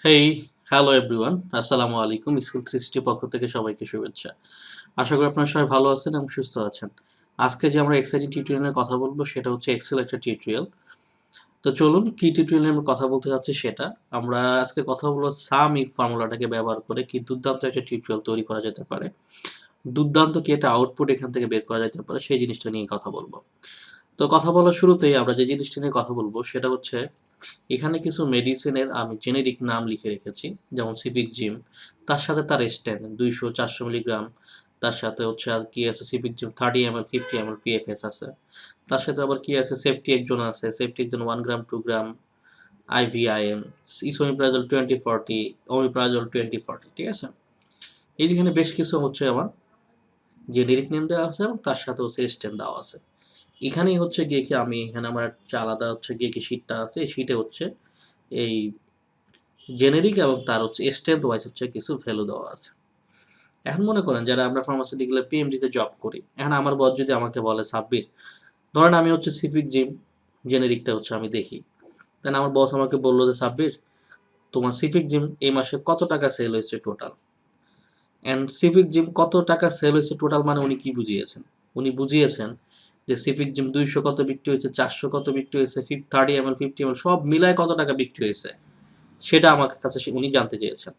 হেই, hello everyone, আসসালামু আলাইকুম। School 360 পক্ষ থেকে সবাইকে শুভেচ্ছা। আশা করি আপনারা সবাই ভালো আছেন এবং সুস্থ আছেন। আজকে যে আমরা এক্সাইটিং টিউটোরিয়াল নিয়ে কথা বলবো সেটা হচ্ছে এক্সেল একটা টিউটোরিয়াল। তো চলুন কি টিউটোরিয়াল নিয়ে আমরা কথা বলতে যাচ্ছি সেটা। আমরা আজকে কথা বলবো সাম ইফ ফর্মুলাটাকে ব্যবহার করে কি দুর্দান্ত একটা টিউটোরিয়াল তৈরি করা যেতে পারে। দুর্দান্ত কি একটা আউটপুট এখান থেকে বের করা যেতে পারে সেই জিনিসটা নিয়ে কথা বলবো। তো কথা বলার শুরুতেই আমরা যে জিনিসটা নিয়ে কথা বলবো সেটা হচ্ছে এখানে কিছু মেডিসিনের আমি জেনেরিক নাম লিখে রেখেছি, যেমন সিভিক জিম, তার সাথে তার স্ট্রেন্থ 200-400 মিলিগ্রাম, তার সাথে হচ্ছে আর কি আছে civic gym 30 ml 50 ml PFS আছে, তার সাথে আবার কি আছে সেফটি একজন আছে, সেফটি একজন 1 গ্রাম 2 গ্রাম আইভিআইএম, ইসোমিপ্রাজল 20-40, ওমিপ্রাজল 20-40, ঠিক আছে। এই যেখানে বেশ কিছু হচ্ছে আমার জেনেরিক নেম দেওয়া আছে এবং তার সাথে হচ্ছে স্ট্রেন্থ দেওয়া আছে। এখানেই হচ্ছে গিয়ে কি আমি এখানে আমার একটা আলাদা হচ্ছে গিয়ে কি শীটটা আছে, এই শীটে হচ্ছে এই জেনেরিক এবং তার হচ্ছে স্ট্রেংথ ওয়াইজ হচ্ছে কিছু ভ্যালু দেওয়া আছে। এখন মনে করেন যারা আমরা ফার্মাসিউটিক্যাল পিএমডিতে জব করি, এখন আমার বস যদি আমাকে বলে সাব্বির, ধরেন আমি হচ্ছে সিফিক জিম জেনেরিকটা হচ্ছে আমি দেখি, দেন আমার বস আমাকে বললো যে সাব্বির, তোমার সিফিক জিম এই মাসে কত টাকা সেল হয়েছে টোটাল। অ্যান্ড সিফিক জিম কত টাকা সেল হয়েছে টোটাল মানে উনি কি বুঝিয়েছেন? উনি বুঝিয়েছেন যে সিফিক জিম 200 কত বিক্রি হয়েছে, 400 কত বিক্রি হয়েছে, 30 ml 50 ml সব মিলায় কত টাকা বিক্রি হয়েছে, সেটা আমার কাছে উনি জানতে চেয়েছেন।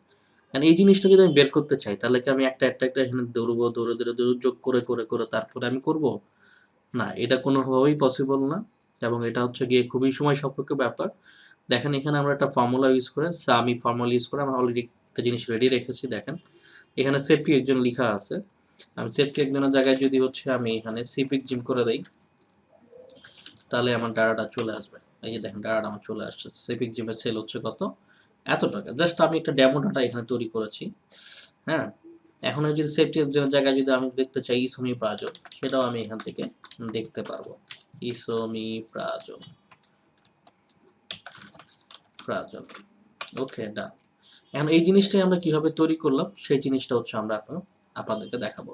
And এই জিনিসটা যদি আমি বের করতে চাই তাহলে কি আমি একটা এখানে দৌড়বো, দৌড়ে যোগ করে তারপরে আমি করব? না, এটা কোনোভাবেই পসিবল না এবং এটা হচ্ছে গিয়ে খুবই সময় সাপেক্ষ ব্যাপার। দেখেন এখানে আমরা একটা ফর্মুলা ইউজ করে সামি ফর্মুলা ইউজ করে আমরা অলরেডি একটা জিনিস রেডি রেখেছি। দেখেন এখানে সেফটি একজন লেখা আছে, আমি সেফটি একজনের জায়গায় যদি হচ্ছে আমি এখানে সিপিক জিম করে দেই তাহলে আমার ডাটাটা চলে আসবে। এই যে দেখেন ডাটাটা আমার চলে আসছে, সিপিক জিমের সেল হচ্ছে কত, এত টাকা। জাস্ট আমি একটা ডেমো ডাটা এখানে তৈরি করেছি। হ্যাঁ, এখন যদি সেফটি জায়গায় যদি আমি দেখতে চাই ইসমি প্রাজল, সেটাও আমি এখান থেকে দেখতে পারবো। ইসমি প্রাজল, প্রাজল, ওকে ডান। এখন এই জিনিসটাই আমরা কিভাবে তৈরি করলাম সেই জিনিসটা হচ্ছে আমরা আপনাদেরকে দেখাবো।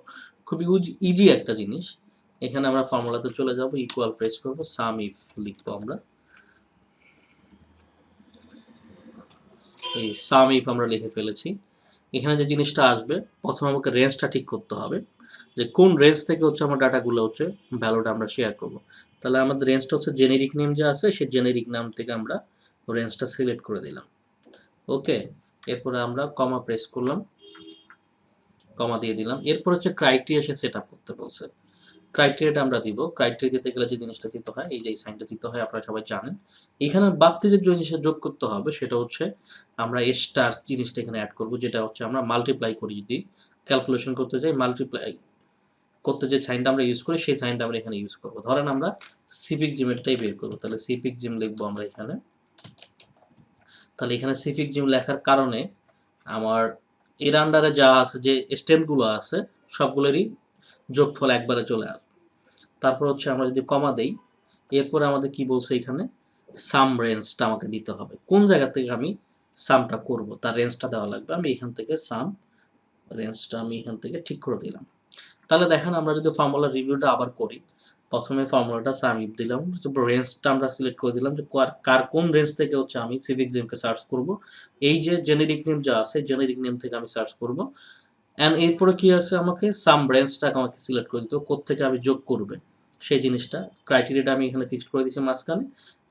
খুবই ইজি একটা জিনিস। এখানে আমরা ফর্মুলাতে চলে যাব, ইকুয়াল প্রেস করব, সাম ইফ লিখবো আমরা, এই সাম ইফ আমরা লিখে ফেলেছি। এখানে যে জিনিসটা আসবে, প্রথমে আমাকে রেঞ্জটা ঠিক করতে হবে যে কোন রেঞ্জ থেকে হচ্ছে আমার ডাটাগুলো হচ্ছে ভ্যালুটা আমরা শেয়ার করব। তাহলে আমাদের রেঞ্জটা হচ্ছে জেনেরিক নেম যা আছে সেই জেনেরিক নাম থেকে আমরা রেঞ্জটা সিলেক্ট করে দিলাম। ওকে, এরপরে আমরা কমা প্রেস করলাম, কমা দিয়ে দিলাম। এরপর হচ্ছে ক্রাইটেরিয়া সে সেট আপ করতে বলছে, ক্রাইটেরিয়াটা আমরা দিব। ক্রাইটেরিয়া দিতে গেলে যে জিনিসটা দিতে হয়, এই যে এই সাইনটা দিতে হয়, আপনারা সবাই জানেন। এখানে বাড়তি যে জিনিসটা যোগ করতে হবে সেটা হচ্ছে আমরা স্টার জিনিসটা এখানে অ্যাড করব, যেটা হচ্ছে আমরা মাল্টিপ্লাই করি, যদি ক্যালকুলেশন করতে যাই মাল্টিপ্লাই করতে যে সাইনটা আমরা ইউজ করি সেই সাইনটা আমরা এখানে ইউজ করব। ধরেন আমরা সিপিক জিমেরটাই বের করব, তাহলে সিপিক জিম লিখবো আমরা এখানে। তাহলে এখানে সিপিক জিম লেখার কারণে আমার এর আন্ডারে যা আছে যে স্টেমগুলো আছে সবগুলোরই যোগফল একবারে চলে আসবে। তারপর হচ্ছে আমরা যদি কমা দেই, এরপরে আমাদের কি বলছে এখানে সাম রেঞ্জটা আমাকে দিতে হবে, কোন জায়গা থেকে আমি সামটা করব তার রেঞ্জটা দেওয়া লাগবে। আমি এখান থেকে সাম রেঞ্জটা আমি এখান থেকে ঠিক করে দিলাম। তাহলে দেখেন আমরা যদি ফর্মুলা রিভিউটা আবার করি, প্রথমে ফর্মুলাটা সাম ইফ দিলাম, রেঞ্জটা আমরা সিলেক্ট করে দিলাম যে কার কোন রেঞ্জ থেকে হচ্ছে আমি সিভিক জিমকে সার্চ করব। এই যে জেনেরিক নেম যা আছে জেনেরিক নেম থেকে আমি সার্চ করব। অ্যান্ড এরপরে কি আছে, আমাকে সাম রেঞ্জটাকে আমাকে সিলেক্ট করে দিতে হবে কোত্থেকে আমি যোগ করবে সেই জিনিসটা। ক্রাইটেরিয়াটা আমি এখানে ফিক্সড করে দিয়েছি মাঝখানে,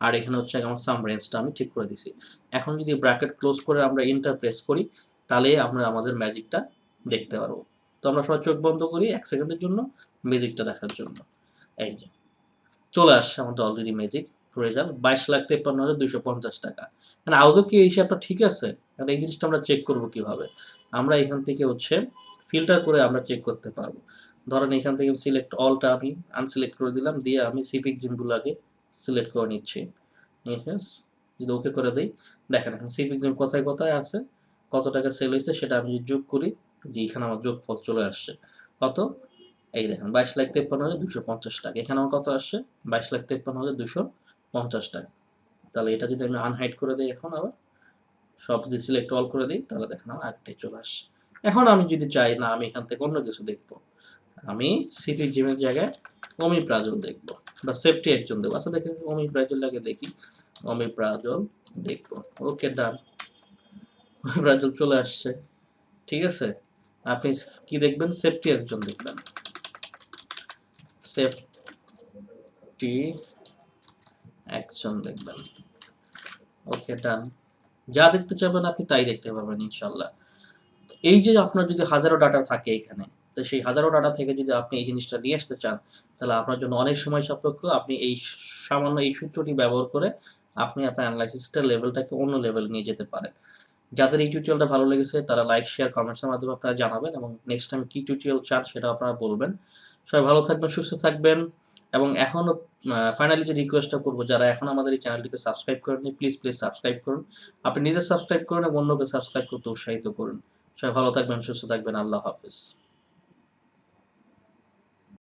আর এখানে হচ্ছে আমার সাম রেঞ্জটা আমি ঠিক করে দিছি। এখন যদি ব্র্যাকেট ক্লোজ করে আমরা এন্টার প্রেস করি তাহলে আমরা আমাদের ম্যাজিকটা দেখতে পারবো। তো আমরা সবাই চোখ বন্ধ করি 1 সেকেন্ডের জন্য ম্যাজিকটা দেখার জন্য। এই যে চলে আসছে আমাদের অলরেডি ম্যাজিক রেজাল্ট, 22,53,250 টাকা। মানে আদৌ কি এই হিসাবটা ঠিক আছে? কারণ এই জিনিসটা আমরা চেক করবো কিভাবে? আমরা এখান থেকে হচ্ছে ফিল্টার করে আমরা চেক করতে পারবো। ধরেন এখান থেকে সিলেক্ট অলটা আমি আনসিলেক্ট করে দিলাম, দিয়ে আমি সিপিক জিমগুলোকে সিলেক্ট করে নিচ্ছি। যদি ওকে করে দিই, দেখেন এখন সিপিক জিম কোথায় কোথায় আছে, কত টাকা সেল হয়েছে সেটা আমি যদি যোগ করি, যে এখানে আমার যোগফল চলে আসছে কত, এই দেখেন 22,53,250 টাকা। এখানে আমার কত আসছে, 22,53,250 টাকা। তাহলে এটা যদি আমি আনহাইড করে দিই, এখন আবার সব যদি সিলেক্ট অল করে দিই তাহলে দেখেন আমার একটাই চলে আসছে। এখন আমি যদি চাই না আমি এখান থেকে অন্য কিছু দেখবো, আমি সিপি জিমের জায়গায় অমিপ্রাজল দেখবো বা সেফটি একজন দেখবো। আচ্ছা দেখেন অমিপ্রাজল আগে দেখি, অমিপ্রাজল দেখবো। ওকে ডান। ব্রাজিল চলে আসছে। ঠিক আছে? আপনি কি দেখবেন? সেফটি একজন দেখবেন। সেফটি একজন দেখবেন। ওকে, ডান। যা দেখতে চাইবেন আপনি তাই দেখতে পারবেন ইনশাল্লাহ। এই যে আপনার যদি হাজারো ডাটা থাকে এখানে, তো সেই হাজারো ডাটা থেকে যদি আপনি এই জিনিসটা নিয়ে আসতে চান, তাহলে আপনার জন্য অনেক সময় সাপেক্ষ। আপনি এই সামান্য এই সূত্রটি ব্যবহার করে আপনি আপনার অ্যানালাইসিসটা লেভেলটাকে অন্য লেভেলে নিয়ে যেতে পারেন। যাদের এই টিউটোরিয়ালটা ভালো লেগেছে তারা লাইক, শেয়ার, কমেন্টসের মাধ্যমে আপনারা জানাবেন এবং নেক্সট টাইম কি টিউটোরিয়াল চান সেটাও আপনারা বলবেন। সবাই ভালো থাকবেন, সুস্থ থাকবেন এবং এখনও ফাইনালি যে রিকোয়েস্টটা করব, যারা এখন আমাদের এই চ্যানেলটিকে সাবস্ক্রাইব করেননি, প্লিজ সাবস্ক্রাইব করুন। আপনি নিজে সাবস্ক্রাইব করুন এবং অন্যকে সাবস্ক্রাইব করতে উৎসাহিত করুন। সবাই ভালো থাকবেন, সুস্থ থাকবেন। আল্লাহ হাফেজ।